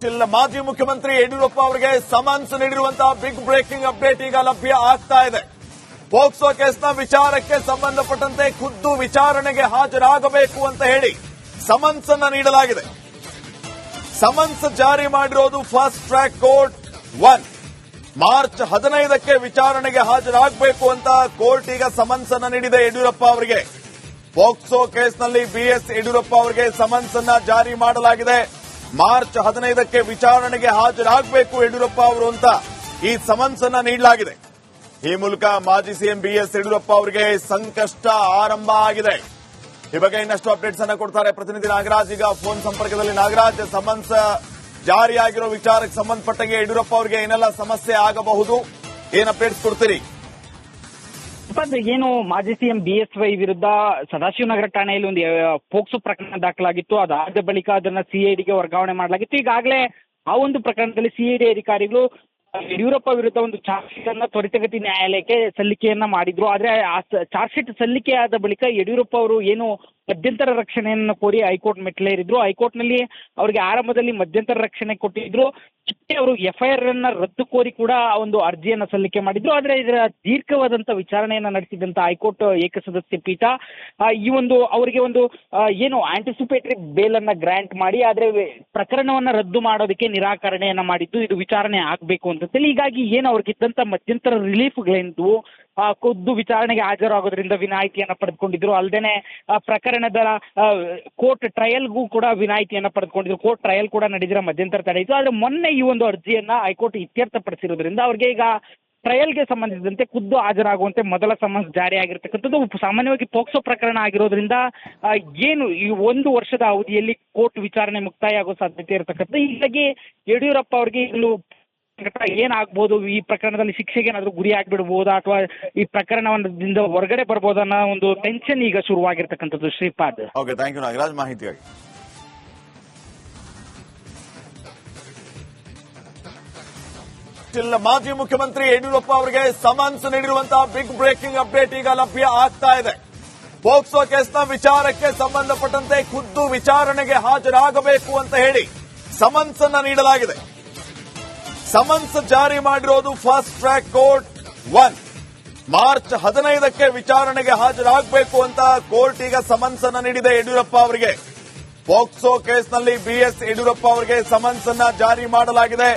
ಮಾಜಿ ಮುಖ್ಯಮಂತ್ರಿ ಯಡಿಯೂರಪ್ಪ ಅವರಿಗೆ ಸಮನ್ಸ್ ನೀಡಿರುವಂತಹ ಬಿಗ್ ಬ್ರೇಕಿಂಗ್ ಅಪ್ಡೇಟ್ ಈಗ ಲಭ್ಯ ಆಗ್ತಾ ಇದೆ. ಪೋಕ್ಸೋ ಕೇಸ್ನ ವಿಚಾರಕ್ಕೆ ಸಂಬಂಧಪಟ್ಟಂತೆ ಖುದ್ದು ವಿಚಾರಣೆಗೆ ಹಾಜರಾಗಬೇಕು ಅಂತ ಹೇಳಿ ಸಮನ್ಸ್ ಅನ್ನು ನೀಡಲಾಗಿದೆ. ಸಮನ್ಸ್ ಜಾರಿ ಮಾಡಿರೋದು ಫಾಸ್ಟ್ ಟ್ರ್ಯಾಕ್ ಕೋರ್ಟ್ 1. ಮಾರ್ಚ್ 15ಕ್ಕೆ ವಿಚಾರಣೆಗೆ ಹಾಜರಾಗಬೇಕು ಅಂತ ಕೋರ್ಟ್ ಈಗ ಸಮನ್ಸ್ ಅನ್ನು ನೀಡಿದೆ ಯಡಿಯೂರಪ್ಪ ಅವರಿಗೆ. ಪೋಕ್ಸೋ ಕೇಸ್ನಲ್ಲಿ ಬಿಎಸ್ ಯಡಿಯೂರಪ್ಪ ಅವರಿಗೆ ಸಮನ್ಸ್ ಅನ್ನ ಜಾರಿ ಮಾಡಲಾಗಿದೆ. ಮಾರ್ಚ್ 15ಕ್ಕೆ ವಿಚಾರಣೆಗೆ ಹಾಜರಾಗಬೇಕು ಯಡಿಯೂರಪ್ಪ ಅವರು ಅಂತ ಈ ಸಮನ್ಸ್ ಅನ್ನ ನೀಡಲಾಗಿದೆ. ಈ ಮೂಲಕ ಮಾಜಿ ಸಿಎಂ ಬಿಎಸ್ ಯಡಿಯೂರಪ್ಪ ಅವರಿಗೆ ಸಂಕಷ್ಟ ಆರಂಭ ಆಗಿದೆ. ಈ ಬಗ್ಗೆ ಇನ್ನಷ್ಟು ಅಪ್ಡೇಟ್ಸ್ ಅನ್ನ ಕೊಡ್ತಾರೆ ಪ್ರತಿನಿಧಿ ನಾಗರಾಜ್. ಈಗ ಫೋನ್ ಸಂಪರ್ಕದಲ್ಲಿ ನಾಗರಾಜ್, ಸಮನ್ಸ್ ಜಾರಿಯಾಗಿರೋ ವಿಚಾರಕ್ಕೆ ಸಂಬಂಧಪಟ್ಟಂಗೆ ಯಡಿಯೂರಪ್ಪ ಅವರಿಗೆ ಏನೆಲ್ಲ ಸಮಸ್ಯೆ ಆಗಬಹುದು, ಏನ್ ಅಪ್ಡೇಟ್ಸ್ ಕೊಡ್ತೀರಿ? ಏನು ಮಾಜಿ ಸಿಎಂ ಬಿಎಸ್ವೈ ವಿರುದ್ಧ ಸದಾಶಿವನಗರ ಠಾಣೆಯಲ್ಲಿ ಒಂದು ಪೋಕ್ಸೋ ಪ್ರಕರಣ ದಾಖಲಾಗಿತ್ತು. ಅದಾದ ಬಳಿಕ ಅದನ್ನ ಸಿಐಡಿಗೆ ವರ್ಗಾವಣೆ ಮಾಡಲಾಗಿತ್ತು. ಈಗಾಗಲೇ ಆ ಒಂದು ಪ್ರಕರಣದಲ್ಲಿ ಸಿಐಡಿ ಅಧಿಕಾರಿಗಳು ಯಡಿಯೂರಪ್ಪ ವಿರುದ್ಧ ಒಂದು ಚಾರ್ಜ್ ಶೀಟ್ ಅನ್ನ ತ್ವರಿತಗತಿ ನ್ಯಾಯಾಲಯಕ್ಕೆ ಸಲ್ಲಿಕೆಯನ್ನ ಮಾಡಿದ್ರು. ಆದ್ರೆ ಆ ಚಾರ್ಜ್ ಶೀಟ್ ಸಲ್ಲಿಕೆ ಆದ ಬಳಿಕ ಯಡಿಯೂರಪ್ಪ ಅವರು ಏನು ಮಧ್ಯಂತರ ರಕ್ಷಣೆಯನ್ನು ಕೋರಿ ಹೈಕೋರ್ಟ್ ಮೆಟ್ಲೇರಿದ್ರು. ಹೈಕೋರ್ಟ್ನಲ್ಲಿ ಅವರಿಗೆ ಆರಂಭದಲ್ಲಿ ಮಧ್ಯಂತರ ರಕ್ಷಣೆ ಕೊಟ್ಟಿದ್ರು. ಅವರು ಎಫ್ಐಆರ್ ಅನ್ನ ರದ್ದು ಕೋರಿ ಕೂಡ ಒಂದು ಅರ್ಜಿಯನ್ನ ಸಲ್ಲಿಕೆ ಮಾಡಿದ್ರು. ಆದ್ರೆ ಇದರ ದೀರ್ಘವಾದಂತ ವಿಚಾರಣೆಯನ್ನ ನಡೆಸಿದಂತ ಹೈಕೋರ್ಟ್ ಏಕಸದಸ್ಯ ಪೀಠ ಈ ಒಂದು ಅವರಿಗೆ ಒಂದು ಏನು ಆಂಟಿಸಿಪೇಟರಿ ಬೇಲ್ ಅನ್ನ ಗ್ರಾಂಟ್ ಮಾಡಿ ಆದ್ರೆ ಪ್ರಕರಣವನ್ನ ರದ್ದು ಮಾಡೋದಕ್ಕೆ ನಿರಾಕರಣೆಯನ್ನ ಮಾಡಿದ್ದು. ಇದು ವಿಚಾರಣೆ ಆಗ್ಬೇಕು ಅಂತ ಹೀಗಾಗಿ ಏನು ಅವ್ರಿಗಿದ್ದಂತ ಮಧ್ಯಂತರ ರಿಲೀಫ್ಗಳೇನಿದ್ವು ಖುದ್ದು ವಿಚಾರಣೆಗೆ ಹಾಜರಾಗೋದ್ರಿಂದ ವಿನಾಯಿತಿಯನ್ನ ಪಡೆದುಕೊಂಡಿದ್ರು. ಅಲ್ಲದೆ ಪ್ರಕರಣದ ಕೋರ್ಟ್ ಟ್ರಯಲ್ಗೂ ಕೂಡ ವಿನಾಯಿತಿಯನ್ನ ಪಡೆದುಕೊಂಡಿದ್ರು. ಕೋರ್ಟ್ ಟ್ರಯಲ್ ಕೂಡ ನಡೆದಿರೋ ಮಧ್ಯಂತರ ತಡೆ ಇತ್ತು. ಆದ್ರೆ ಮೊನ್ನೆ ಈ ಒಂದು ಅರ್ಜಿಯನ್ನ ಹೈಕೋರ್ಟ್ ಇತ್ಯರ್ಥಪಡಿಸಿರೋದ್ರಿಂದ ಅವ್ರಿಗೆ ಈಗ ಟ್ರಯಲ್ಗೆ ಸಂಬಂಧಿಸಿದಂತೆ ಖುದ್ದು ಹಾಜರಾಗುವಂತೆ ಮೊದಲ ಸಮನ್ಸ್ ಜಾರಿಯಾಗಿರ್ತಕ್ಕಂಥದ್ದು. ಸಾಮಾನ್ಯವಾಗಿ ಪೋಕ್ಸೋ ಪ್ರಕರಣ ಆಗಿರೋದ್ರಿಂದ ಏನು ಈ 1 ವರ್ಷದ ಅವಧಿಯಲ್ಲಿ ಕೋರ್ಟ್ ವಿಚಾರಣೆ ಮುಕ್ತಾಯ ಆಗೋ ಸಾಧ್ಯತೆ ಇರತಕ್ಕಂಥದ್ದು. ಹೀಗಾಗಿ ಯಡಿಯೂರಪ್ಪ ಅವರಿಗೆ ಈಗಲೂ ಏನಾಗಬಹುದು, ಈ ಪ್ರಕರಣದಲ್ಲಿ ಶಿಕ್ಷೆಗೆ ಏನಾದರೂ ಗುರಿ ಆಗ್ಬಿಡ್ಬೋದಾ ಅಥವಾ ಈ ಪ್ರಕರಣದಿಂದ ಹೊರಗಡೆ ಬರ್ಬೋದಾ ಅನ್ನೋ ಒಂದು ಟೆನ್ಷನ್ ಈಗ ಶುರುವಾಗಿರ್ತಕ್ಕಂಥದ್ದು. Shripad, okay, thank you Nagaraj ಮಾಹಿತಿಗಾಗಿ. ಮಾಜಿ ಮುಖ್ಯಮಂತ್ರಿ ಯಡಿಯೂರಪ್ಪ ಅವರಿಗೆ ಸಮನ್ಸ್ ನೀಡಿರುವಂತಹ ಬಿಗ್ ಬ್ರೇಕಿಂಗ್ ಅಪ್ಡೇಟ್ ಈಗ ಲಭ್ಯ ಆಗ್ತಾ ಇದೆ. ಪೋಕ್ಸೋ ಕೇಸ್ನ ವಿಚಾರಕ್ಕೆ ಸಂಬಂಧಪಟ್ಟಂತೆ ಖುದ್ದು ವಿಚಾರಣೆಗೆ ಹಾಜರಾಗಬೇಕು ಅಂತ ಹೇಳಿ ಸಮನ್ಸ್ ಅನ್ನ ನೀಡಲಾಗಿದೆ. ಸಮನ್ಸ್ ಜಾರಿ ಮಾಡಿರೋದು ಫಾಸ್ಟ್ ಟ್ರ್ಯಾಕ್ ಕೋರ್ಟ್ 1. ಮಾರ್ಚ್ 15ಕ್ಕೆ ವಿಚಾರಣೆಗೆ ಹಾಜರಾಗಬೇಕು ಅಂತ ಕೋರ್ಟ್ ಈಗ ಸಮನ್ಸ್ ಅನ್ನ ನೀಡಿದೆ ಯಡಿಯೂರಪ್ಪ ಅವರಿಗೆ. ಪೋಕ್ಸೋ ಕೇಸ್ನಲ್ಲಿ ಬಿಎಸ್ ಯಡಿಯೂರಪ್ಪ ಅವರಿಗೆ ಸಮನ್ಸ್ ಅನ್ನ ಜಾರಿ ಮಾಡಲಾಗಿದೆ.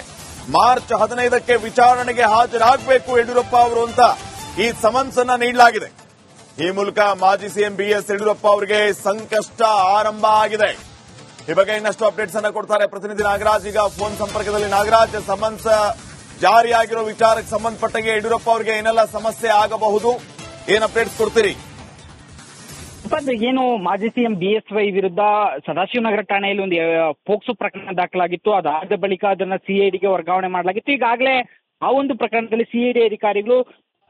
ಮಾರ್ಚ್ 15ಕ್ಕೆ ವಿಚಾರಣೆಗೆ ಹಾಜರಾಗಬೇಕು ಯಡಿಯೂರಪ್ಪ ಅವರು ಅಂತ ಈ ಸಮನ್ಸ್ ಅನ್ನ ನೀಡಲಾಗಿದೆ. ಈ ಮೂಲಕ ಮಾಜಿ ಸಿಎಂ ಬಿಎಸ್ ಯಡಿಯೂರಪ್ಪ ಅವರಿಗೆ ಸಂಕಷ್ಟ ಆರಂಭ ಆಗಿದೆ. ಈ ಬಗ್ಗೆ ಇನ್ನಷ್ಟು ಅಪ್ಡೇಟ್ಸ್ ಅನ್ನ ಕೊಡ್ತಾರೆ ಪ್ರತಿನಿಧಿ ನಾಗರಾಜ್. ಈಗ ಫೋನ್ ಸಂಪರ್ಕದಲ್ಲಿ ನಾಗರಾಜ್, ಸಮನ್ಸ್ ಜಾರಿಯಾಗಿರೋ ವಿಚಾರಕ್ಕೆ ಸಂಬಂಧಪಟ್ಟಂಗೆ ಯಡಿಯೂರಪ್ಪ ಅವರಿಗೆ ಏನೆಲ್ಲ ಸಮಸ್ಯೆ ಆಗಬಹುದು, ಏನ್ ಅಪ್ಡೇಟ್ಸ್ ಕೊಡ್ತೀರಿ? ಏನು ಮಾಜಿ ಸಿಎಂ ಬಿಎಸ್ವೈ ವಿರುದ್ಧ ಸದಾಶಿವನಗರ ಠಾಣೆಯಲ್ಲಿ ಒಂದು ಪೋಕ್ಸೋ ಪ್ರಕರಣ ದಾಖಲಾಗಿತ್ತು. ಅದಾದ ಬಳಿಕ ಅದನ್ನ ಸಿಐಡಿಗೆ ವರ್ಗಾವಣೆ ಮಾಡಲಾಗಿತ್ತು. ಈಗಾಗಲೇ ಆ ಒಂದು ಪ್ರಕರಣದಲ್ಲಿ ಸಿಐಡಿ ಅಧಿಕಾರಿಗಳು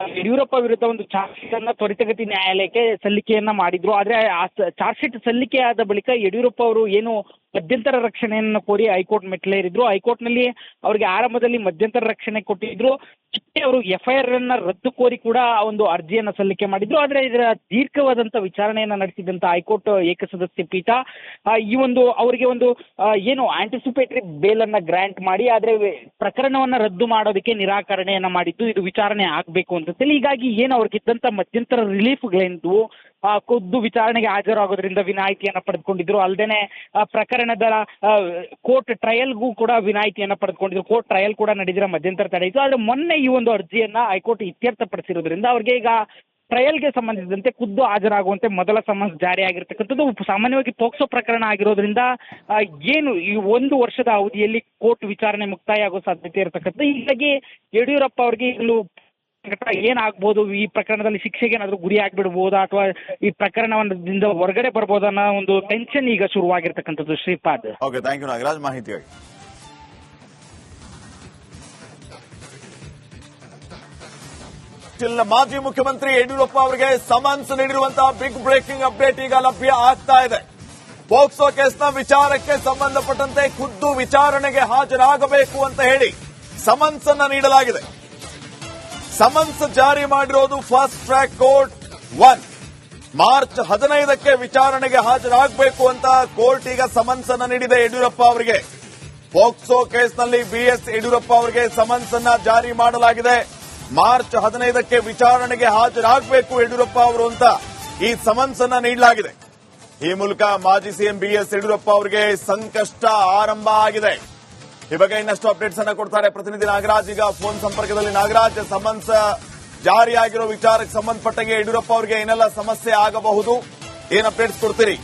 ಯಡಿಯೂರಪ್ಪ ವಿರುದ್ಧ ಒಂದು ಚಾರ್ಜ್ ಶೀಟ್ ಅನ್ನ ತ್ವರಿತಗತಿ ನ್ಯಾಯಾಲಯಕ್ಕೆ ಸಲ್ಲಿಕೆಯನ್ನ ಮಾಡಿದ್ರು. ಆದ್ರೆ ಆ ಚಾರ್ಜ್ ಶೀಟ್ ಸಲ್ಲಿಕೆ ಆದ ಬಳಿಕ ಯಡಿಯೂರಪ್ಪ ಅವರು ಏನು ಮಧ್ಯಂತರ ರಕ್ಷಣೆಯನ್ನು ಕೋರಿ ಹೈಕೋರ್ಟ್ ಮೆಟ್ಲೇರಿದ್ರು. ಹೈಕೋರ್ಟ್ನಲ್ಲಿ ಅವರಿಗೆ ಆರಂಭದಲ್ಲಿ ಮಧ್ಯಂತರ ರಕ್ಷಣೆ ಕೊಟ್ಟಿದ್ರು. ಅವರು ಎಫ್ಐಆರ್ ಅನ್ನ ರದ್ದು ಕೋರಿ ಕೂಡ ಒಂದು ಅರ್ಜಿಯನ್ನ ಸಲ್ಲಿಕೆ ಮಾಡಿದ್ರು. ಆದ್ರೆ ಇದರ ದೀರ್ಘವಾದಂತ ವಿಚಾರಣೆಯನ್ನ ನಡೆಸಿದಂತ ಹೈಕೋರ್ಟ್ ಏಕಸದಸ್ಯ ಪೀಠ ಈ ಒಂದು ಅವರಿಗೆ ಒಂದು ಏನು ಆಂಟಿಸಿಪೇಟರಿ ಬೇಲ್ ಅನ್ನ ಗ್ರಾಂಟ್ ಮಾಡಿ ಆದ್ರೆ ಪ್ರಕರಣವನ್ನ ರದ್ದು ಮಾಡೋದಕ್ಕೆ ನಿರಾಕರಣೆಯನ್ನ ಮಾಡಿದ್ದು. ಇದು ವಿಚಾರಣೆ ಆಗ್ಬೇಕು ಅಂತ ಹೀಗಾಗಿ ಏನು ಅವ್ರಿಗಿದ್ದಂತ ಮಧ್ಯಂತರ ರಿಲೀಫ್ಗಳೇನಿದ್ವು ಖುದ್ದು ವಿಚಾರಣೆಗೆ ಹಾಜರಾಗೋದ್ರಿಂದ ವಿನಾಯಿತಿಯನ್ನ ಪಡೆದುಕೊಂಡಿದ್ರು. ಅಲ್ಲದೆ ಪ್ರಕರಣದ ಕೋರ್ಟ್ ಟ್ರಯಲ್ಗೂ ಕೂಡ ವಿನಾಯಿತಿಯನ್ನ ಪಡೆದುಕೊಂಡಿದ್ರು. ಕೋರ್ಟ್ ಟ್ರಯಲ್ ಕೂಡ ನಡೆದಿರೋ ಮಧ್ಯಂತರ ತಡೆ ಇತ್ತು. ಆದ್ರೆ ಮೊನ್ನೆ ಈ ಒಂದು ಅರ್ಜಿಯನ್ನ ಹೈಕೋರ್ಟ್ ಇತ್ಯರ್ಥಪಡಿಸಿರೋದ್ರಿಂದ ಅವ್ರಿಗೆ ಈಗ ಟ್ರಯಲ್ಗೆ ಸಂಬಂಧಿಸಿದಂತೆ ಖುದ್ದು ಹಾಜರಾಗುವಂತೆ ಮೊದಲ ಸಮನ್ಸ್ ಜಾರಿಯಾಗಿರ್ತಕ್ಕಂಥದ್ದು. ಸಾಮಾನ್ಯವಾಗಿ ಪೋಕ್ಸೋ ಪ್ರಕರಣ ಆಗಿರೋದ್ರಿಂದ ಏನು ಈ 1 ವರ್ಷದ ಅವಧಿಯಲ್ಲಿ ಕೋರ್ಟ್ ವಿಚಾರಣೆ ಮುಕ್ತಾಯ ಆಗೋ ಸಾಧ್ಯತೆ ಇರತಕ್ಕಂಥದ್ದು. ಹೀಗಾಗಿ ಯಡಿಯೂರಪ್ಪ ಅವರಿಗೆ ಈಗಲೂ ಏನಾಗಬಹುದು, ಈ ಪ್ರಕರಣದಲ್ಲಿ ಶಿಕ್ಷೆಗೆ ಏನಾದರೂ ಗುರಿ ಆಗ್ಬಿಡ್ಬೋದಾ ಅಥವಾ ಈ ಪ್ರಕರಣದಿಂದ ಹೊರಗಡೆ ಬರ್ಬೋದಾ ಅನ್ನೋ ಒಂದು ಟೆನ್ಷನ್ ಈಗ ಶುರುವಾಗಿರ್ತಕ್ಕಂಥದ್ದು. Shripad, okay, thank you Nagaraj ಮಾಹಿತಿಗಾಗಿ. ಮಾಜಿ ಮುಖ್ಯಮಂತ್ರಿ ಯಡಿಯೂರಪ್ಪ ಅವರಿಗೆ ಸಮನ್ಸ್ ನೀಡಿರುವಂತಹ ಬಿಗ್ ಬ್ರೇಕಿಂಗ್ ಅಪ್ಡೇಟ್ ಈಗ ಲಭ್ಯ ಆಗ್ತಾ ಇದೆ. ಪೋಕ್ಸೋ ಕೇಸ್ನ ವಿಚಾರಕ್ಕೆ ಸಂಬಂಧಪಟ್ಟಂತೆ ಖುದ್ದು ವಿಚಾರಣೆಗೆ ಹಾಜರಾಗಬೇಕು ಅಂತ ಹೇಳಿ ಸಮನ್ಸ್ ಅನ್ನ ನೀಡಲಾಗಿದೆ. ಸಮನ್ಸ್ ಜಾರಿ ಮಾಡಿರೋದು ಫಾಸ್ಟ್ ಟ್ರ್ಯಾಕ್ ಕೋರ್ಟ್ 1. ಮಾರ್ಚ್ 15ಕ್ಕೆ ವಿಚಾರಣೆಗೆ ಹಾಜರಾಗಬೇಕು ಅಂತ ಕೋರ್ಟ್ ಈಗ ಸಮನ್ಸ್ ಅನ್ನ ನೀಡಿದೆ ಯಡಿಯೂರಪ್ಪ ಅವರಿಗೆ. ಪೋಕ್ಸೋ ಕೇಸ್ನಲ್ಲಿ ಬಿಎಸ್ ಯಡಿಯೂರಪ್ಪ ಅವರಿಗೆ ಸಮನ್ಸ್ ಅನ್ನ ಜಾರಿ ಮಾಡಲಾಗಿದೆ. ಮಾರ್ಚ್ 15ಕ್ಕೆ ವಿಚಾರಣೆಗೆ ಹಾಜರಾಗಬೇಕು ಯಡಿಯೂರಪ್ಪ ಅವರು ಅಂತ ಈ ಸಮನ್ಸ್ ಅನ್ನ ನೀಡಲಾಗಿದೆ. ಈ ಮೂಲಕ ಮಾಜಿ ಸಿಎಂ ಬಿಎಸ್ ಯಡಿಯೂರಪ್ಪ ಅವರಿಗೆ ಸಂಕಷ್ಟ ಆರಂಭ ಆಗಿದೆ. ಈ ಬಗ್ಗೆ ಇನ್ನಷ್ಟು ಅಪ್ಡೇಟ್ಸ್ ಅನ್ನ ಕೊಡ್ತಾರೆ ಪ್ರತಿನಿಧಿ ನಾಗರಾಜ್. ಈಗ ಫೋನ್ ಸಂಪರ್ಕದಲ್ಲಿ ನಾಗರಾಜ್, ಸಮನ್ಸ್ ಜಾರಿಯಾಗಿರೋ ವಿಚಾರಕ್ಕೆ ಸಂಬಂಧಪಟ್ಟಂಗೆ ಯಡಿಯೂರಪ್ಪ ಅವರಿಗೆ ಏನೆಲ್ಲ ಸಮಸ್ಯೆ ಆಗಬಹುದು, ಏನ್ ಅಪ್ಡೇಟ್ಸ್ ಕೊಡ್ತೀರಿ?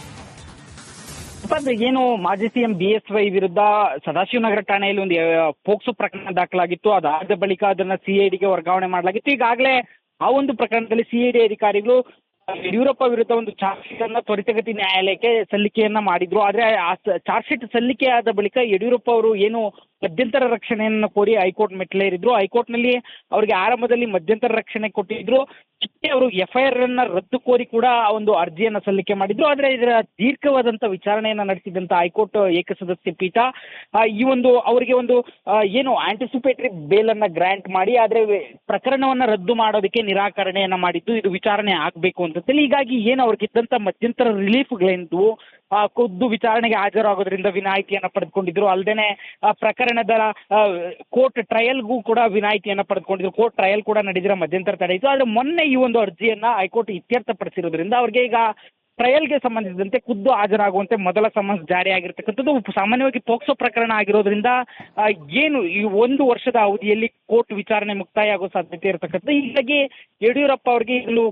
ಏನು ಮಾಜಿ ಸಿಎಂ ಬಿಎಸ್ವೈ ವಿರುದ್ಧ ಸದಾಶಿವನಗರ ಠಾಣೆಯಲ್ಲಿ ಒಂದು ಪೋಕ್ಸೋ ಪ್ರಕರಣ ದಾಖಲಾಗಿತ್ತು. ಅದಾದ ಬಳಿಕ ಅದನ್ನ ಸಿಐಡಿಗೆ ವರ್ಗಾವಣೆ ಮಾಡಲಾಗಿತ್ತು. ಈಗಾಗಲೇ ಆ ಒಂದು ಪ್ರಕರಣದಲ್ಲಿ ಸಿಐಡಿ ಅಧಿಕಾರಿಗಳು ಯಡಿಯೂರಪ್ಪ ವಿರುದ್ಧ ಒಂದು ಚಾರ್ಜ್ ಶೀಟ್ ಅನ್ನ ತ್ವರಿತಗತಿ ನ್ಯಾಯಾಲಯಕ್ಕೆ ಸಲ್ಲಿಕೆಯನ್ನ ಮಾಡಿದ್ರು. ಆದ್ರೆ ಆ ಚಾರ್ಜ್ ಶೀಟ್ ಸಲ್ಲಿಕೆ ಆದ ಬಳಿಕ ಯಡಿಯೂರಪ್ಪ ಅವರು ಏನು ಮಧ್ಯಂತರ ರಕ್ಷಣೆಯನ್ನು ಕೋರಿ ಹೈಕೋರ್ಟ್ ಮೆಟ್ಲೇರಿದ್ರು. ಹೈಕೋರ್ಟ್ನಲ್ಲಿ ಅವರಿಗೆ ಆರಂಭದಲ್ಲಿ ಮಧ್ಯಂತರ ರಕ್ಷಣೆ ಕೊಟ್ಟಿದ್ರು. ಅವರು ಎಫ್ಐಆರ್ ಅನ್ನ ರದ್ದು ಕೋರಿ ಕೂಡ ಒಂದು ಅರ್ಜಿಯನ್ನ ಸಲ್ಲಿಕೆ ಮಾಡಿದ್ರು. ಆದ್ರೆ ಇದರ ದೀರ್ಘವಾದಂತ ವಿಚಾರಣೆಯನ್ನ ನಡೆಸಿದಂತ ಹೈಕೋರ್ಟ್ ಏಕಸದಸ್ಯ ಪೀಠ ಈ ಒಂದು ಅವರಿಗೆ ಒಂದು ಏನು ಆಂಟಿಸಿಪೇಟರಿ ಬೇಲ್ ಅನ್ನ ಗ್ರಾಂಟ್ ಮಾಡಿ, ಆದ್ರೆ ಪ್ರಕರಣವನ್ನ ರದ್ದು ಮಾಡೋದಕ್ಕೆ ನಿರಾಕರಣೆಯನ್ನ ಮಾಡಿದ್ದು. ಇದು ವಿಚಾರಣೆ ಆಗ್ಬೇಕು ಅಂತ ಹೀಗಾಗಿ ಏನು ಅವ್ರಿಗಿದ್ದಂತ ಮಧ್ಯಂತರ ರಿಲೀಫ್ಗಳೇನಿದ್ವು ಖುದ್ದು ವಿಚಾರಣೆಗೆ ಹಾಜರಾಗೋದ್ರಿಂದ ವಿನಾಯಿತಿಯನ್ನ ಪಡೆದುಕೊಂಡಿದ್ರು. ಅಲ್ಲದೆ ಪ್ರಕರಣದ ಕೋರ್ಟ್ ಟ್ರಯಲ್ಗೂ ಕೂಡ ವಿನಾಯಿತಿಯನ್ನ ಪಡೆದುಕೊಂಡಿದ್ರು. ಕೋರ್ಟ್ ಟ್ರಯಲ್ ಕೂಡ ನಡೆದಿರೋ ಮಧ್ಯಂತರ ತಡೆ ಇತ್ತು. ಆದ್ರೆ ಮೊನ್ನೆ ಈ ಒಂದು ಅರ್ಜಿಯನ್ನ ಹೈಕೋರ್ಟ್ ಇತ್ಯರ್ಥಪಡಿಸಿರೋದ್ರಿಂದ ಅವ್ರಿಗೆ ಈಗ ಟ್ರಯಲ್ಗೆ ಸಂಬಂಧಿಸಿದಂತೆ ಖುದ್ದು ಹಾಜರಾಗುವಂತೆ ಮೊದಲ ಸಮನ್ಸ್ ಜಾರಿಯಾಗಿರ್ತಕ್ಕಂಥದ್ದು. ಸಾಮಾನ್ಯವಾಗಿ ಪೋಕ್ಸೋ ಪ್ರಕರಣ ಆಗಿರೋದ್ರಿಂದ ಏನು ಈ 1 ವರ್ಷದ ಅವಧಿಯಲ್ಲಿ ಕೋರ್ಟ್ ವಿಚಾರಣೆ ಮುಕ್ತಾಯ ಆಗೋ ಸಾಧ್ಯತೆ ಇರತಕ್ಕಂಥ. ಹೀಗಾಗಿ ಯಡಿಯೂರಪ್ಪ ಅವರಿಗೆ ಈಗಲೂ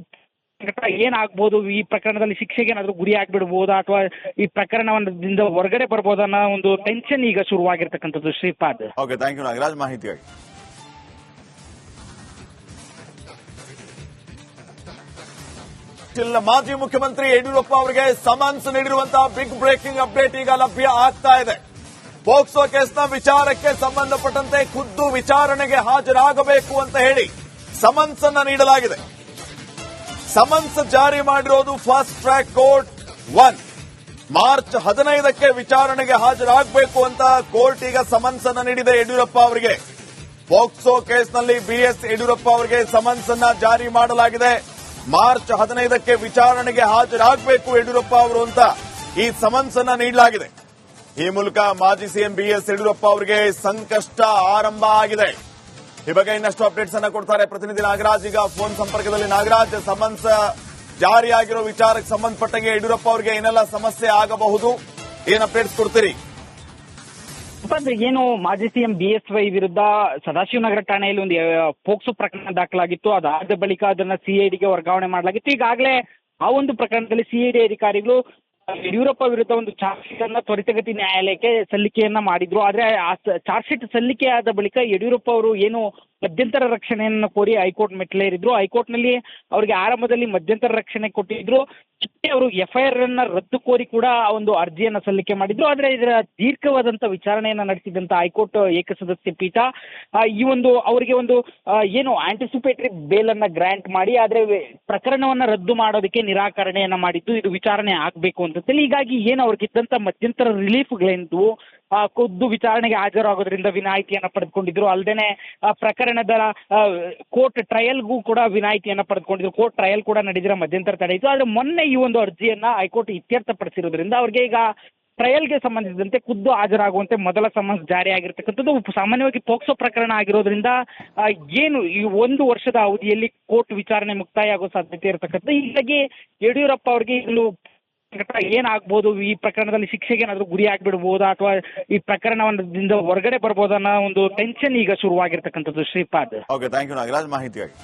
ಏನಾಗ್ಬೋದು, ಈ ಪ್ರಕರಣದಲ್ಲಿ ಶಿಕ್ಷೆಗೆ ಏನಾದರೂ ಗುರಿ ಆಗ್ಬಿಡ್ಬೋದಾ ಅಥವಾ ಈ ಪ್ರಕರಣದಿಂದ ಹೊರಗಡೆ ಬರ್ಬೋದಾ ಅನ್ನೋ ಒಂದು ಟೆನ್ಷನ್ ಈಗ ಶುರುವಾಗಿರ್ತಕ್ಕಂಥದ್ದು. Shripad, okay, thank you Nagaraj ಮಾಹಿತಿಗಾಗಿ. ಮಾಜಿ ಮುಖ್ಯಮಂತ್ರಿ ಯಡಿಯೂರಪ್ಪ ಅವರಿಗೆ ಸಮನ್ಸ್ ನೀಡಿರುವಂತಹ ಬಿಗ್ ಬ್ರೇಕಿಂಗ್ ಅಪ್ಡೇಟ್ ಈಗ ಲಭ್ಯ ಆಗ್ತಾ ಇದೆ. ಪೋಕ್ಸೋ ಕೇಸ್ನ ವಿಚಾರಕ್ಕೆ ಸಂಬಂಧಪಟ್ಟಂತೆ ಖುದ್ದು ವಿಚಾರಣೆಗೆ ಹಾಜರಾಗಬೇಕು ಅಂತ ಹೇಳಿ ಸಮನ್ಸ್ ಅನ್ನ ನೀಡಲಾಗಿದೆ. ಸಮನ್ಸ್ ಜಾರಿ ಮಾಡಿರೋದು ಫಾಸ್ಟ್ ಟ್ರ್ಯಾಕ್ ಕೋರ್ಟ್ 1. ಮಾರ್ಚ್ 15ಕ್ಕೆ ವಿಚಾರಣೆಗೆ ಹಾಜರಾಗಬೇಕು ಅಂತ ಕೋರ್ಟ್ ಈಗ ಸಮನ್ಸ್ ಅನ್ನ ನೀಡಿದೆ ಯಡಿಯೂರಪ್ಪ ಅವರಿಗೆ. ಪೋಕ್ಸೋ ಕೇಸ್ನಲ್ಲಿ ಬಿಎಸ್ ಯಡಿಯೂರಪ್ಪ ಅವರಿಗೆ ಸಮನ್ಸ್ ಅನ್ನ ಜಾರಿ ಮಾಡಲಾಗಿದೆ. ಮಾರ್ಚ್ 15ಕ್ಕೆ ವಿಚಾರಣೆಗೆ ಹಾಜರಾಗಬೇಕು ಯಡಿಯೂರಪ್ಪ ಅವರು ಅಂತ ಈ ಸಮನ್ಸ್ ಅನ್ನ ನೀಡಲಾಗಿದೆ. ಈ ಮೂಲಕ ಮಾಜಿ ಸಿಎಂ ಬಿಎಸ್ ಯಡಿಯೂರಪ್ಪ ಅವರಿಗೆ ಸಂಕಷ್ಟ ಆರಂಭ ಆಗಿದೆ. ಈ ಬಗ್ಗೆ ಇನ್ನಷ್ಟು ಅಪ್ಡೇಟ್ಸ್ ಅನ್ನ ಕೊಡ್ತಾರೆ ಪ್ರತಿನಿಧಿ ನಾಗರಾಜ್. ಈಗ ಫೋನ್ ಸಂಪರ್ಕದಲ್ಲಿ ನಾಗರಾಜ್, ಸಮನ್ಸ್ ಜಾರಿಯಾಗಿರೋ ವಿಚಾರಕ್ಕೆ ಸಂಬಂಧಪಟ್ಟಂಗೆ ಯಡಿಯೂರಪ್ಪ ಅವರಿಗೆ ಏನೆಲ್ಲ ಸಮಸ್ಯೆ ಆಗಬಹುದು, ಏನ್ ಅಪ್ಡೇಟ್ಸ್ ಕೊಡ್ತೀರಿ? ಏನು ಮಾಜಿ ಸಿಎಂ ಬಿಎಸ್ವೈ ವಿರುದ್ಧ ಸದಾಶಿವನಗರ ಠಾಣೆಯಲ್ಲಿ ಒಂದು ಪೋಕ್ಸೋ ಪ್ರಕರಣ ದಾಖಲಾಗಿತ್ತು. ಅದಾದ ಬಳಿಕ ಅದನ್ನ ಸಿಐಡಿಗೆ ವರ್ಗಾವಣೆ ಮಾಡಲಾಗಿತ್ತು. ಈಗಾಗಲೇ ಆ ಒಂದು ಪ್ರಕರಣದಲ್ಲಿ ಸಿಐಡಿ ಅಧಿಕಾರಿಗಳು ಯಡಿಯೂರಪ್ಪ ವಿರುದ್ಧ ಒಂದು ಚಾರ್ಜ್ ಶೀಟ್ ಅನ್ನ ತ್ವರಿತಗತಿ ನ್ಯಾಯಾಲಯಕ್ಕೆ ಸಲ್ಲಿಕೆಯನ್ನ ಮಾಡಿದ್ರು. ಆದ್ರೆ ಆ ಚಾರ್ಜ್ ಶೀಟ್ ಸಲ್ಲಿಕೆ ಆದ ಬಳಿಕ ಯಡಿಯೂರಪ್ಪ ಅವರು ಏನು ಮಧ್ಯಂತರ ರಕ್ಷಣೆಯನ್ನು ಕೋರಿ ಹೈಕೋರ್ಟ್ ಮೆಟ್ಲೇರಿದ್ರು. ಹೈಕೋರ್ಟ್ನಲ್ಲಿ ಅವರಿಗೆ ಆರಂಭದಲ್ಲಿ ಮಧ್ಯಂತರ ರಕ್ಷಣೆ ಕೊಟ್ಟಿದ್ರು. ಅವರು ಎಫ್ಐಆರ್ ಅನ್ನ ರದ್ದು ಕೋರಿ ಕೂಡ ಒಂದು ಅರ್ಜಿಯನ್ನ ಸಲ್ಲಿಕೆ ಮಾಡಿದ್ರು. ಆದ್ರೆ ಇದರ ದೀರ್ಘವಾದಂತ ವಿಚಾರಣೆಯನ್ನ ನಡೆಸಿದಂತ ಹೈಕೋರ್ಟ್ ಏಕಸದಸ್ಯ ಪೀಠ ಈ ಒಂದು ಅವರಿಗೆ ಒಂದು ಏನು ಆಂಟಿಸಿಪೇಟರಿ ಬೇಲ್ ಅನ್ನ ಗ್ರಾಂಟ್ ಮಾಡಿ, ಆದ್ರೆ ಪ್ರಕರಣವನ್ನ ರದ್ದು ಮಾಡೋದಕ್ಕೆ ನಿರಾಕರಣೆಯನ್ನ ಮಾಡಿದ್ದು. ಇದು ವಿಚಾರಣೆ ಆಗ್ಬೇಕು ಅಂತ ಹೀಗಾಗಿ ಏನು ಅವ್ರಿಗಿದ್ದಂತ ಮಧ್ಯಂತರ ರಿಲೀಫ್ಗಳೇನಿದ್ವು ಖುದ್ದು ವಿಚಾರಣೆಗೆ ಹಾಜರಾಗೋದ್ರಿಂದ ವಿನಾಯಿತಿಯನ್ನ ಪಡೆದುಕೊಂಡಿದ್ರು. ಅಲ್ಲದೆ ಪ್ರಕರಣದ ಕೋರ್ಟ್ ಟ್ರಯಲ್ಗೂ ಕೂಡ ವಿನಾಯಿತಿಯನ್ನ ಪಡೆದುಕೊಂಡಿದ್ರು. ಕೋರ್ಟ್ ಟ್ರಯಲ್ ಕೂಡ ನಡೆದಿರೋ ಮಧ್ಯಂತರ ತಡೆ ಇತ್ತು. ಆದ್ರೆ ಮೊನ್ನೆ ಈ ಒಂದು ಅರ್ಜಿಯನ್ನ ಹೈಕೋರ್ಟ್ ಇತ್ಯರ್ಥಪಡಿಸಿರೋದ್ರಿಂದ ಅವ್ರಿಗೆ ಈಗ ಟ್ರಯಲ್ಗೆ ಸಂಬಂಧಿಸಿದಂತೆ ಖುದ್ದು ಹಾಜರಾಗುವಂತೆ ಮೊದಲ ಸಮನ್ಸ್ ಜಾರಿಯಾಗಿರ್ತಕ್ಕಂಥದ್ದು. ಸಾಮಾನ್ಯವಾಗಿ ಪೋಕ್ಸೋ ಪ್ರಕರಣ ಆಗಿರೋದ್ರಿಂದ ಏನು ಈ 1 ವರ್ಷದ ಅವಧಿಯಲ್ಲಿ ಕೋರ್ಟ್ ವಿಚಾರಣೆ ಮುಕ್ತಾಯ ಆಗೋ ಸಾಧ್ಯತೆ ಇರತಕ್ಕಂಥ. ಹೀಗಾಗಿ ಯಡಿಯೂರಪ್ಪ ಅವರಿಗೆ ಈಗಲೂ ಏನಾಗ್ಬೋದು, ಈ ಪ್ರಕರಣದಲ್ಲಿ ಶಿಕ್ಷೆಗೆ ಏನಾದರೂ ಗುರಿ ಆಗ್ಬಿಡ್ಬೋದಾ ಅಥವಾ ಈ ಪ್ರಕರಣದಿಂದ ಹೊರಗಡೆ ಬರ್ಬೋದಾ ಅನ್ನೋ ಒಂದು ಟೆನ್ಷನ್ ಈಗ ಶುರುವಾಗಿರ್ತಕ್ಕಂಥದ್ದು. Shripad, okay, thank you Nagaraj ಮಾಹಿತಿಗಾಗಿ.